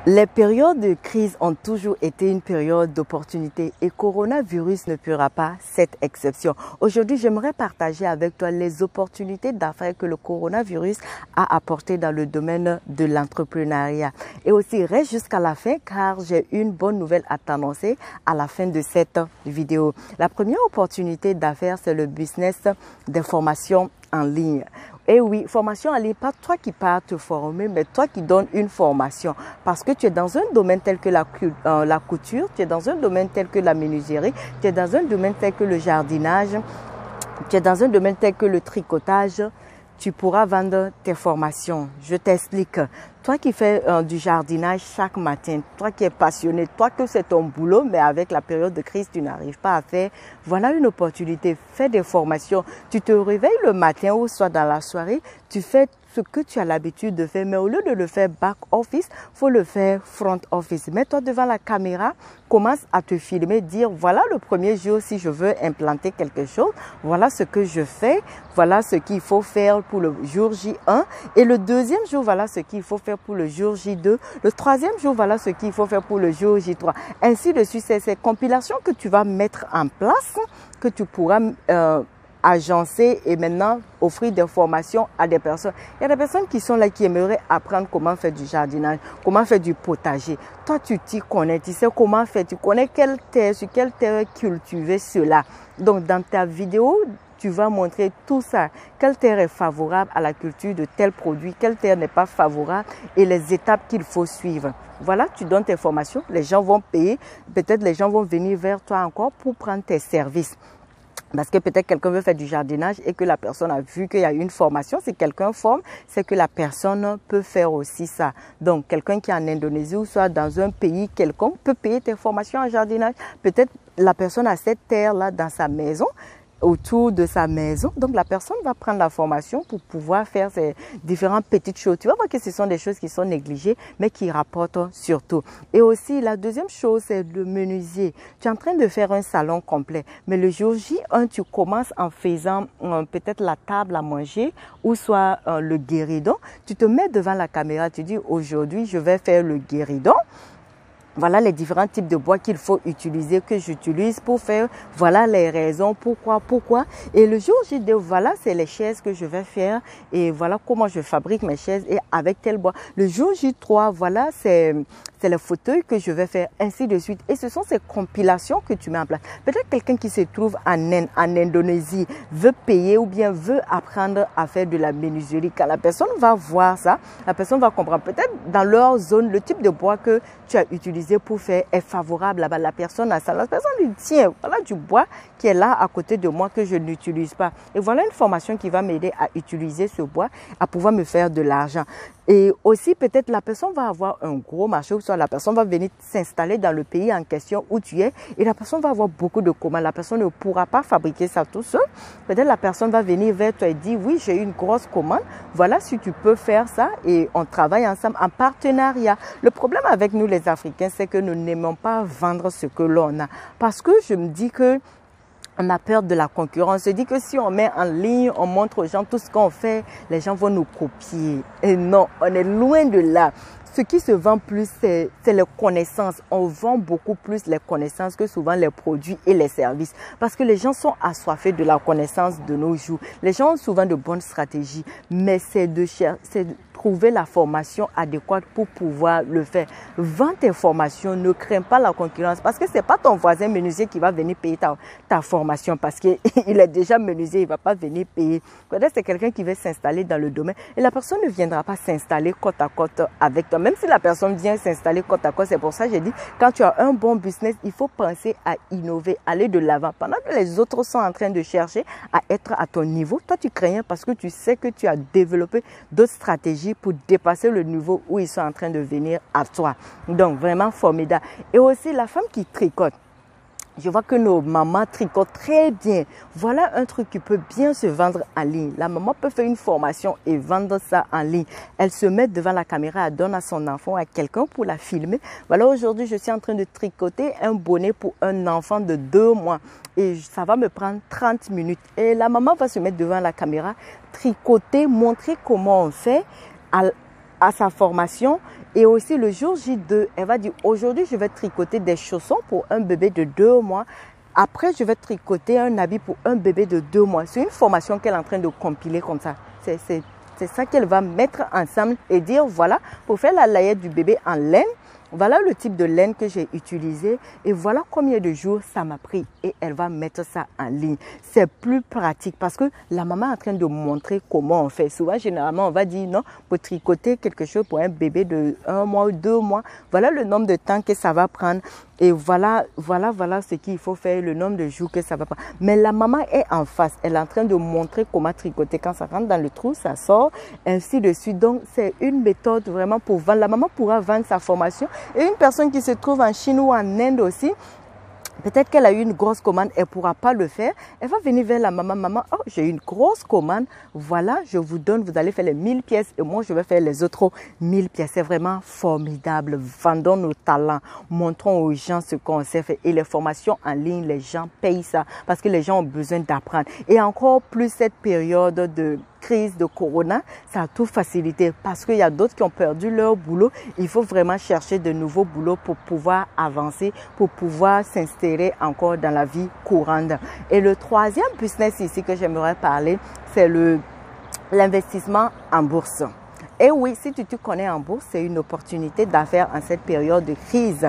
Les périodes de crise ont toujours été une période d'opportunité et coronavirus ne fera pas cette exception. Aujourd'hui, j'aimerais partager avec toi les opportunités d'affaires que le coronavirus a apportées dans le domaine de l'entrepreneuriat. Et aussi, reste jusqu'à la fin car j'ai une bonne nouvelle à t'annoncer à la fin de cette vidéo. La première opportunité d'affaires, c'est le business des formations en ligne. Et oui, formation en ligne, pas toi qui pars te former, mais toi qui donnes une formation. Parce que tu es dans un domaine tel que la couture, tu es dans un domaine tel que la menuiserie, tu es dans un domaine tel que le jardinage, tu es dans un domaine tel que le tricotage. Tu pourras vendre tes formations. Je t'explique. Toi qui fais du jardinage chaque matin, toi qui es passionné, toi que c'est ton boulot, mais avec la période de crise, tu n'arrives pas à faire, voilà une opportunité. Fais des formations. Tu te réveilles le matin ou soit dans la soirée, tu fais ce que tu as l'habitude de faire, mais au lieu de le faire back office, faut le faire front office. Mets-toi devant la caméra, commence à te filmer, dire voilà le premier jour si je veux implanter quelque chose, voilà ce que je fais, voilà ce qu'il faut faire pour le jour J1 et le deuxième jour, voilà ce qu'il faut faire pour le jour J2, le troisième jour, voilà ce qu'il faut faire pour le jour J3. Ainsi de suite, c'est ces compilations que tu vas mettre en place, que tu pourras agencer et maintenant offrir des formations à des personnes. Il y a des personnes qui sont là qui aimeraient apprendre comment faire du jardinage, comment faire du potager. Toi, tu t'y connais, tu sais comment faire, tu connais quelle terre, sur quelle terre cultiver cela. Donc, dans ta vidéo, tu vas montrer tout ça. Quelle terre est favorable à la culture de tel produit, quelle terre n'est pas favorable et les étapes qu'il faut suivre. Voilà, tu donnes tes formations, les gens vont payer, peut-être les gens vont venir vers toi encore pour prendre tes services. Parce que peut-être quelqu'un veut faire du jardinage et que la personne a vu qu'il y a une formation. Si quelqu'un forme, c'est que la personne peut faire aussi ça. Donc, quelqu'un qui est en Indonésie ou soit dans un pays quelconque peut payer tes formations en jardinage. Peut-être la personne a cette terre-là dans sa maison, autour de sa maison. Donc, la personne va prendre la formation pour pouvoir faire ces différentes petites choses. Tu vas voir que ce sont des choses qui sont négligées, mais qui rapportent surtout. Et aussi, la deuxième chose, c'est le menuisier. Tu es en train de faire un salon complet, mais le jour J1, tu commences en faisant peut-être la table à manger ou soit le guéridon. Tu te mets devant la caméra, tu dis aujourd'hui, je vais faire le guéridon. Voilà les différents types de bois qu'il faut utiliser, que j'utilise pour faire. Voilà les raisons, pourquoi. Et le jour J2, voilà, c'est les chaises que je vais faire. Et voilà comment je fabrique mes chaises et avec tel bois. Le jour J3, voilà, c'est les fauteuils que je vais faire, ainsi de suite. Et ce sont ces compilations que tu mets en place. Peut-être quelqu'un qui se trouve en Indonésie veut payer ou bien veut apprendre à faire de la menuiserie. Quand la personne va voir ça, la personne va comprendre. Peut-être dans leur zone, le type de bois que tu as utilisé pour faire est favorable là-bas. La personne a ça. La personne lui dit, tiens, voilà du bois qui est là à côté de moi que je n'utilise pas. Et voilà une formation qui va m'aider à utiliser ce bois, à pouvoir me faire de l'argent. Et aussi, peut-être la personne va avoir un gros marché, ou soit la personne va venir s'installer dans le pays en question où tu es et la personne va avoir beaucoup de commandes. La personne ne pourra pas fabriquer ça tout seul. Peut-être la personne va venir vers toi et dire, oui, j'ai une grosse commande. Voilà si tu peux faire ça et on travaille ensemble en partenariat. Le problème avec nous, les Africains, c'est que nous n'aimons pas vendre ce que l'on a. Parce que je me dis que on a peur de la concurrence. On se dit que si on met en ligne, on montre aux gens tout ce qu'on fait, les gens vont nous copier. Et non, on est loin de là. Ce qui se vend plus, c'est les connaissances. On vend beaucoup plus les connaissances que souvent les produits et les services. Parce que les gens sont assoiffés de la connaissance de nos jours. Les gens ont souvent de bonnes stratégies, mais c'est de trouver la formation adéquate pour pouvoir le faire. Vends tes formations, ne crains pas la concurrence parce que c'est pas ton voisin menuisier qui va venir payer ta formation parce qu'il est déjà menuisier, il va pas venir payer. Peut-être c'est quelqu'un qui veut s'installer dans le domaine et la personne ne viendra pas s'installer côte à côte avec toi. Même si la personne vient s'installer côte à côte, c'est pour ça que j'ai dit, quand tu as un bon business, il faut penser à innover, aller de l'avant. Pendant que les autres sont en train de chercher à être à ton niveau, toi tu crains parce que tu sais que tu as développé d'autres stratégies pour dépasser le niveau où ils sont en train de venir à toi. Donc, vraiment formidable. Et aussi, la femme qui tricote. Je vois que nos mamans tricotent très bien. Voilà un truc qui peut bien se vendre en ligne. La maman peut faire une formation et vendre ça en ligne. Elle se met devant la caméra, elle donne à son enfant, à quelqu'un pour la filmer. Voilà, aujourd'hui, je suis en train de tricoter un bonnet pour un enfant de 2 mois. Et ça va me prendre 30 minutes. Et la maman va se mettre devant la caméra, tricoter, montrer comment on fait à sa formation Et aussi le jour J2, elle va dire aujourd'hui je vais tricoter des chaussons pour un bébé de 2 mois. Après, je vais tricoter un habit pour un bébé de 2 mois. C'est une formation qu'elle est en train de compiler comme ça. C'est ça qu'elle va mettre ensemble et dire, voilà, pour faire la layette du bébé en laine, voilà le type de laine que j'ai utilisé et voilà combien de jours ça m'a pris. Et elle va mettre ça en ligne. C'est plus pratique parce que la maman est en train de montrer comment on fait. Souvent, généralement, on va dire non, pour tricoter quelque chose pour un bébé de 1 mois ou 2 mois, voilà le nombre de temps que ça va prendre. Et voilà ce qu'il faut faire, le nombre de jours que ça va prendre. Mais la maman est en face. Elle est en train de montrer comment tricoter. Quand ça rentre dans le trou, ça sort, ainsi de suite. Donc, c'est une méthode vraiment pour vendre. La maman pourra vendre sa formation. Et une personne qui se trouve en Chine ou en Inde aussi, peut-être qu'elle a eu une grosse commande, elle ne pourra pas le faire. Elle va venir vers la maman. Maman, oh, j'ai une grosse commande. Voilà, je vous donne, vous allez faire les 1000 pièces et moi, je vais faire les autres 1000 pièces. C'est vraiment formidable. Vendons nos talents. Montrons aux gens ce qu'on sait faire. Et les formations en ligne, les gens payent ça parce que les gens ont besoin d'apprendre. Et encore plus cette période de crise de corona, ça a tout facilité parce qu'il y a d'autres qui ont perdu leur boulot. Il faut vraiment chercher de nouveaux boulots pour pouvoir avancer, pour pouvoir s'insérer encore dans la vie courante. Et le troisième business ici que j'aimerais parler, c'est l'investissement en bourse. Et oui, si tu te connais en bourse, c'est une opportunité d'affaires en cette période de crise.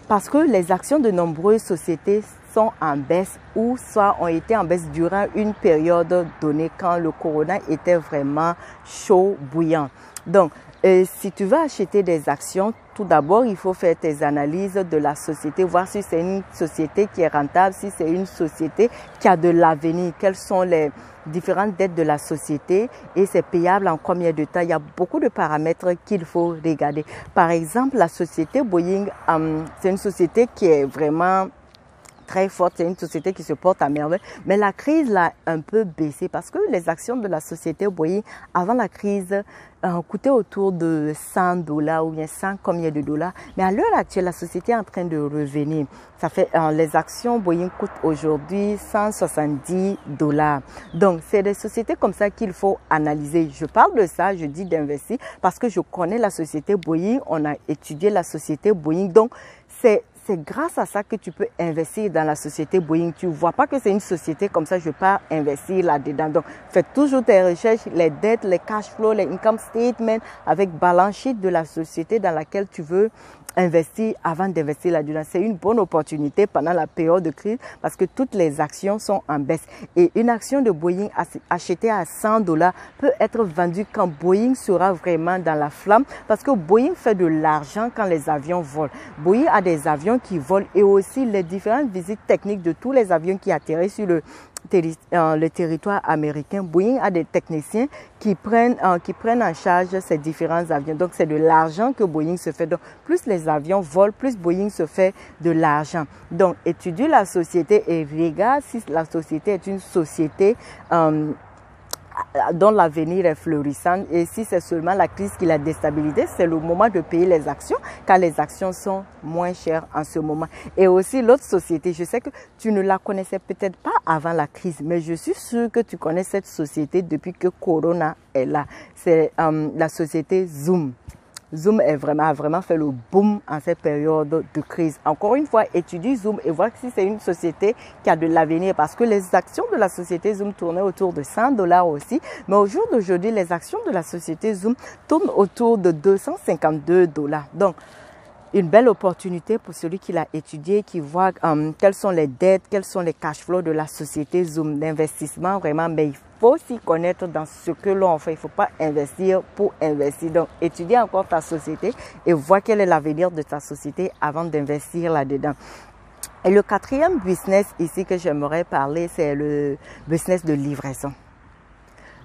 Parce que les actions de nombreuses sociétés sont en baisse ou soit ont été en baisse durant une période donnée quand le corona était vraiment chaud, bouillant. Donc, si tu veux acheter des actions, tout d'abord, il faut faire tes analyses de la société, voir si c'est une société qui est rentable, si c'est une société qui a de l'avenir, quelles sont les différentes dettes de la société et c'est payable en combien de temps. Il y a beaucoup de paramètres qu'il faut regarder. Par exemple, la société Boeing, c'est une société qui est vraiment très forte, c'est une société qui se porte à merveille, mais la crise l'a un peu baissé parce que les actions de la société Boeing avant la crise coûtaient autour de $100 ou bien 100 combien de dollars, mais à l'heure actuelle la société est en train de revenir. Ça fait les actions Boeing coûtent aujourd'hui $170. Donc c'est des sociétés comme ça qu'il faut analyser. Je parle de ça, je dis d'investir parce que je connais la société Boeing, on a étudié la société Boeing, donc c'est grâce à ça que tu peux investir dans la société Boeing. Tu ne vois pas que c'est une société comme ça, je pars investir là-dedans. Donc, fais toujours tes recherches, les dettes, les cash flows, les income statements avec balance sheet de la société dans laquelle tu veux investir avant d'investir là-dedans. C'est une bonne opportunité pendant la période de crise parce que toutes les actions sont en baisse. Et une action de Boeing achetée à $100 peut être vendue quand Boeing sera vraiment dans la flamme parce que Boeing fait de l'argent quand les avions volent. Boeing a des avions qui volent et aussi les différentes visites techniques de tous les avions qui atterrissent sur le territoire américain. Boeing a des techniciens qui prennent en charge ces différents avions. Donc, c'est de l'argent que Boeing se fait. Donc, plus les avions volent, plus Boeing se fait de l'argent. Donc, étudie la société et regarde si la société est une société dont l'avenir est florissant et si c'est seulement la crise qui l'a déstabilisé, c'est le moment de payer les actions car les actions sont moins chères en ce moment. Et aussi l'autre société, je sais que tu ne la connaissais peut-être pas avant la crise, mais je suis sûre que tu connais cette société depuis que Corona est là. C'est la société Zoom. Zoom a vraiment fait le boom en cette période de crise. Encore une fois, étudie Zoom et vois si c'est une société qui a de l'avenir parce que les actions de la société Zoom tournaient autour de $100 aussi. Mais au jour d'aujourd'hui, les actions de la société Zoom tournent autour de $252. Donc, une belle opportunité pour celui qui l'a étudié, qui voit quelles sont les dettes, quels sont les cash flows de la société Zoom d'investissement vraiment, mais il faut s'y connaître dans ce que l'on fait. Il ne faut pas investir pour investir. Donc, étudie encore ta société et vois quel est l'avenir de ta société avant d'investir là-dedans. Et le quatrième business ici que j'aimerais parler, c'est le business de livraison.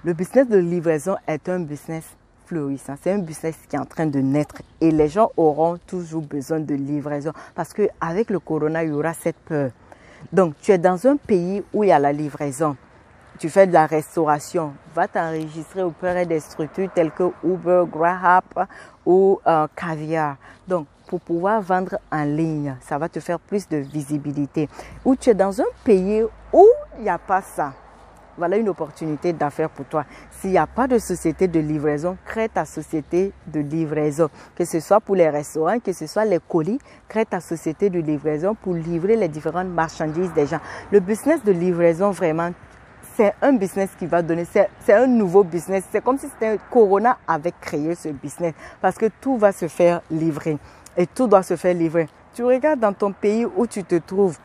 Le business de livraison est un business florissant. C'est un business qui est en train de naître et les gens auront toujours besoin de livraison parce qu'avec le corona, il y aura cette peur. Donc, tu es dans un pays où il y a la livraison. Tu fais de la restauration, va t'enregistrer auprès des structures telles que Uber, Grab ou Caviar. Donc, pour pouvoir vendre en ligne, ça va te faire plus de visibilité. Ou tu es dans un pays où il n'y a pas ça. voilà une opportunité d'affaires pour toi. S'il n'y a pas de société de livraison, crée ta société de livraison. Que ce soit pour les restaurants, que ce soit les colis, crée ta société de livraison pour livrer les différentes marchandises des gens. Le business de livraison, vraiment, c'est un business qui va donner, c'est un nouveau business. C'est comme si c'était Corona avait créé ce business parce que tout va se faire livrer et tout doit se faire livrer. Tu regardes dans ton pays où tu te trouves.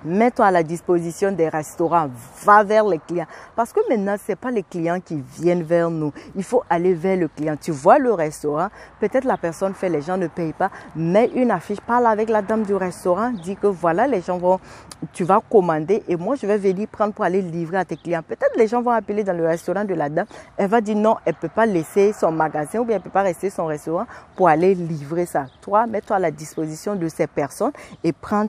Mets-toi à la disposition des restaurants, va vers les clients. Parce que maintenant, ce n'est pas les clients qui viennent vers nous. Il faut aller vers le client. Tu vois le restaurant, peut-être la personne fait, les gens ne payent pas. Mets une affiche, parle avec la dame du restaurant, dis que voilà, les gens vont, tu vas commander et moi, je vais venir prendre pour aller livrer à tes clients. Peut-être les gens vont appeler dans le restaurant de la dame. Elle va dire non, elle ne peut pas laisser son magasin ou bien elle ne peut pas rester son restaurant pour aller livrer ça. Toi, mets-toi à la disposition de ces personnes et prends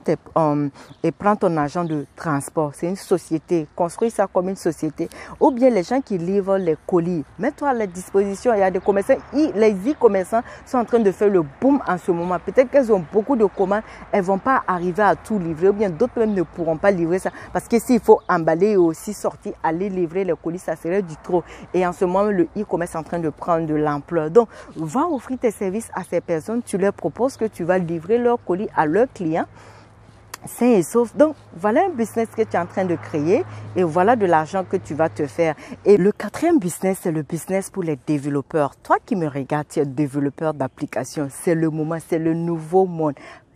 ton agent de transport. C'est une société. Construis ça comme une société. Ou bien les gens qui livrent les colis. Mets-toi à la disposition. Il y a des commerçants. Les e-commerçants sont en train de faire le boom en ce moment. Peut-être qu'elles ont beaucoup de commandes. Elles ne vont pas arriver à tout livrer. Ou bien d'autres même ne pourront pas livrer ça. Parce que s'il faut emballer et aussi sortir, aller livrer les colis, ça serait du trop. Et en ce moment, le e-commerce est en train de prendre de l'ampleur. Donc, va offrir tes services à ces personnes. Tu leur proposes que tu vas livrer leurs colis à leurs clients. Sain et sauf. Donc, voilà un business que tu es en train de créer et voilà de l'argent que tu vas te faire. Et le quatrième business, c'est le business pour les développeurs. Toi qui me regardes, tu es développeur d'applications. C'est le moment, c'est le nouveau monde.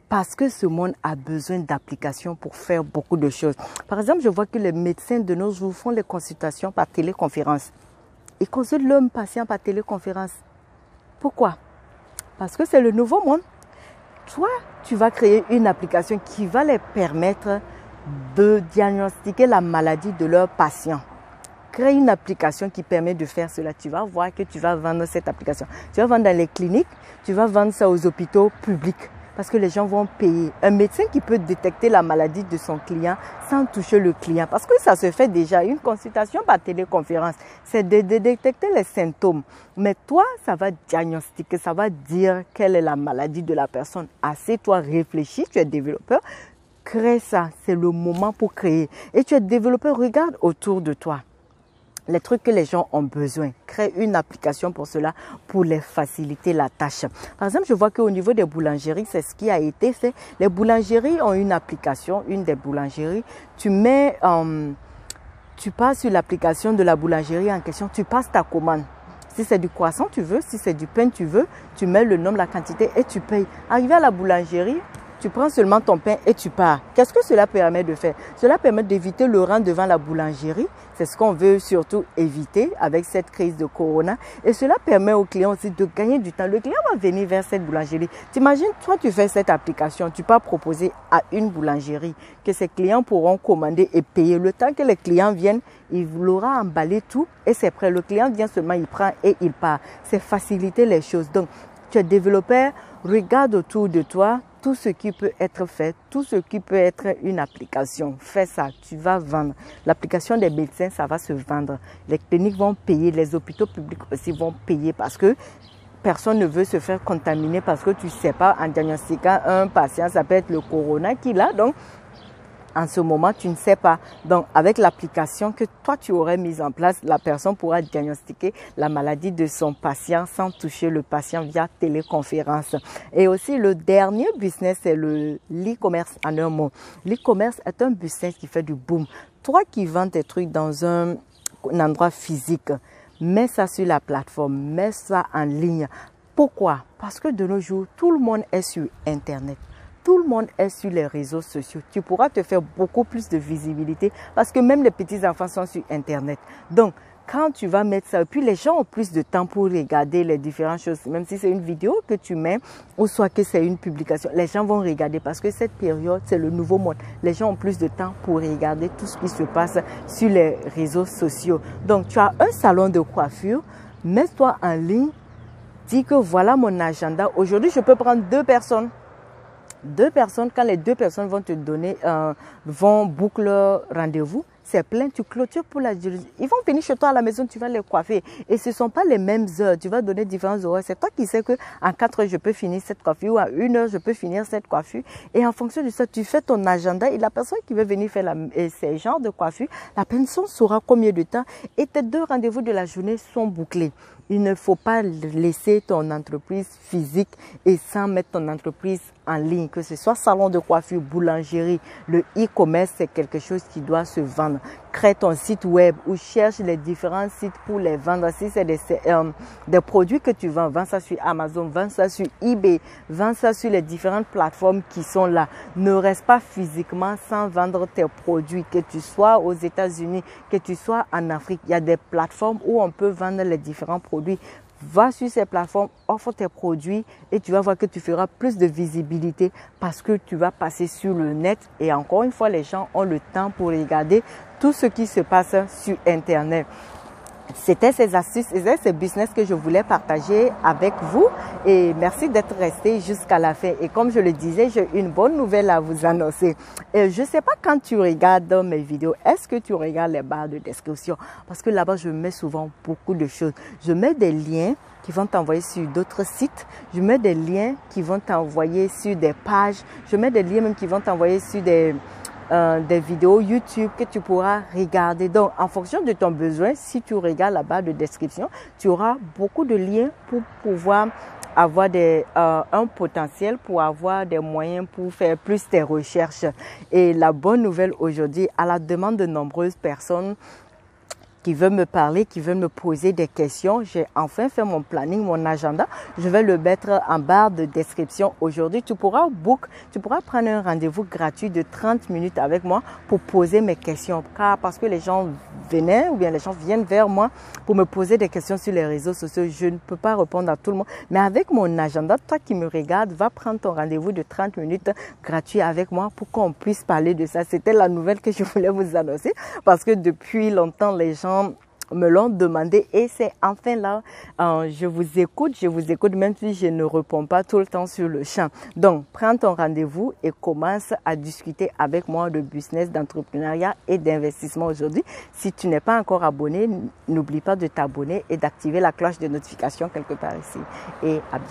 Parce que ce monde a besoin d'applications pour faire beaucoup de choses. Par exemple, je vois que les médecins de nos jours font les consultations par téléconférence. Ils consultent l'homme patient par téléconférence. Pourquoi? Parce que c'est le nouveau monde. Toi, tu vas créer une application qui va les permettre de diagnostiquer la maladie de leurs patients. Crée une application qui permet de faire cela. Tu vas voir que tu vas vendre cette application. Tu vas vendre dans les cliniques, tu vas vendre ça aux hôpitaux publics. Parce que les gens vont payer. Un médecin qui peut détecter la maladie de son client sans toucher le client. Parce que ça se fait déjà. Une consultation par téléconférence, c'est de détecter les symptômes. Mais toi, ça va diagnostiquer, ça va dire quelle est la maladie de la personne. Assez-toi, réfléchis, tu es développeur, crée ça. C'est le moment pour créer. Et tu es développeur, regarde autour de toi. Les trucs que les gens ont besoin. Crée une application pour cela, pour les faciliter la tâche. Par exemple, je vois qu'au niveau des boulangeries, c'est ce qui a été fait. Les boulangeries ont une application, une des boulangeries. Tu passes sur l'application de la boulangerie en question, tu passes ta commande. Si c'est du croissant, tu veux, si c'est du pain, tu veux, tu mets le nom, la quantité et tu payes. Arrivé à la boulangerie, tu prends seulement ton pain et tu pars. Qu'est-ce que cela permet de faire? Cela permet d'éviter le rang devant la boulangerie. C'est ce qu'on veut surtout éviter avec cette crise de Corona. Et cela permet aux clients aussi de gagner du temps. Le client va venir vers cette boulangerie. T'imagines, toi, tu fais cette application. Tu peux proposer à une boulangerie que ses clients pourront commander et payer. Le temps que les clients viennent, il l'aura emballé tout et c'est prêt. Le client vient seulement, il prend et il part. C'est faciliter les choses. Donc, tu es développeur, regarde autour de toi. Tout ce qui peut être fait, tout ce qui peut être une application, fais ça, tu vas vendre. L'application des médecins, ça va se vendre. Les cliniques vont payer, les hôpitaux publics aussi vont payer parce que personne ne veut se faire contaminer parce que tu ne sais pas, en diagnostiquant un patient, ça peut être le corona qu'il a. Donc, en ce moment, tu ne sais pas. Donc, avec l'application que toi, tu aurais mise en place, la personne pourra diagnostiquer la maladie de son patient sans toucher le patient via téléconférence. Et aussi, le dernier business, c'est l'e-commerce en un mot. L'e-commerce est un business qui fait du boom. Toi qui vends tes trucs dans un endroit physique, mets ça sur la plateforme, mets ça en ligne. Pourquoi? Parce que de nos jours, tout le monde est sur Internet. Tout le monde est sur les réseaux sociaux. Tu pourras te faire beaucoup plus de visibilité parce que même les petits-enfants sont sur Internet. Donc, quand tu vas mettre ça, et puis les gens ont plus de temps pour regarder les différentes choses, même si c'est une vidéo que tu mets ou soit que c'est une publication, les gens vont regarder parce que cette période, c'est le nouveau monde. Les gens ont plus de temps pour regarder tout ce qui se passe sur les réseaux sociaux. Donc, tu as un salon de coiffure, mets-toi en ligne, dis que voilà mon agenda. Aujourd'hui, je peux prendre 2 personnes. 2 personnes, quand les 2 personnes vont te donner, vont boucler leur rendez-vous, c'est plein, tu clôtures pour la durée. Ils vont venir chez toi à la maison, tu vas les coiffer. Et ce ne sont pas les mêmes heures. Tu vas donner différents horaires. C'est toi qui sais qu'en 4 heures, je peux finir cette coiffure ou à 1 heure, je peux finir cette coiffure. Et en fonction de ça, tu fais ton agenda et la personne qui veut venir faire ces genres de coiffure, la personne saura combien de temps et tes 2 rendez-vous de la journée sont bouclés. Il ne faut pas laisser ton entreprise physique et sans mettre ton entreprise en ligne, que ce soit salon de coiffure, boulangerie. Le e-commerce, c'est quelque chose qui doit se vendre. Crée ton site web ou cherche les différents sites pour les vendre. Si c'est des produits que tu vends, vends ça sur Amazon, vends ça sur eBay, vends ça sur les différentes plateformes qui sont là. Ne reste pas physiquement sans vendre tes produits, que tu sois aux États-Unis, que tu sois en Afrique. Il y a des plateformes où on peut vendre les différents produits. Va sur ces plateformes, offre tes produits et tu vas voir que tu feras plus de visibilité parce que tu vas passer sur le net et encore une fois, les gens ont le temps pour regarder tout ce qui se passe sur Internet. C'était ces astuces et ces business que je voulais partager avec vous et merci d'être resté jusqu'à la fin. Et comme je le disais, j'ai une bonne nouvelle à vous annoncer. Et je ne sais pas quand tu regardes mes vidéos, est-ce que tu regardes les barres de description? Parce que là-bas, je mets souvent beaucoup de choses. Je mets des liens qui vont t'envoyer sur d'autres sites. Je mets des liens qui vont t'envoyer sur des pages. Je mets des liens même qui vont t'envoyer sur des vidéos YouTube que tu pourras regarder. Donc, en fonction de ton besoin, si tu regardes la barre de description, tu auras beaucoup de liens pour pouvoir avoir un potentiel, pour avoir des moyens pour faire plus tes recherches. Et la bonne nouvelle aujourd'hui, à la demande de nombreuses personnes qui veulent me parler, qui veulent me poser des questions. J'ai enfin fait mon planning, mon agenda. Je vais le mettre en barre de description aujourd'hui. Tu pourras prendre un rendez-vous gratuit de 30 minutes avec moi pour poser mes questions. Parce que les gens venaient ou bien les gens viennent vers moi pour me poser des questions sur les réseaux sociaux. Je ne peux pas répondre à tout le monde. Mais avec mon agenda, toi qui me regardes, va prendre ton rendez-vous de 30 minutes gratuit avec moi pour qu'on puisse parler de ça. C'était la nouvelle que je voulais vous annoncer parce que depuis longtemps, les gens me l'ont demandé et c'est enfin là, je vous écoute même si je ne réponds pas tout le temps sur le champ. Donc, prends ton rendez-vous et commence à discuter avec moi de business, d'entrepreneuriat et d'investissement aujourd'hui. Si tu n'es pas encore abonné, n'oublie pas de t'abonner et d'activer la cloche de notification quelque part ici. Et à bientôt.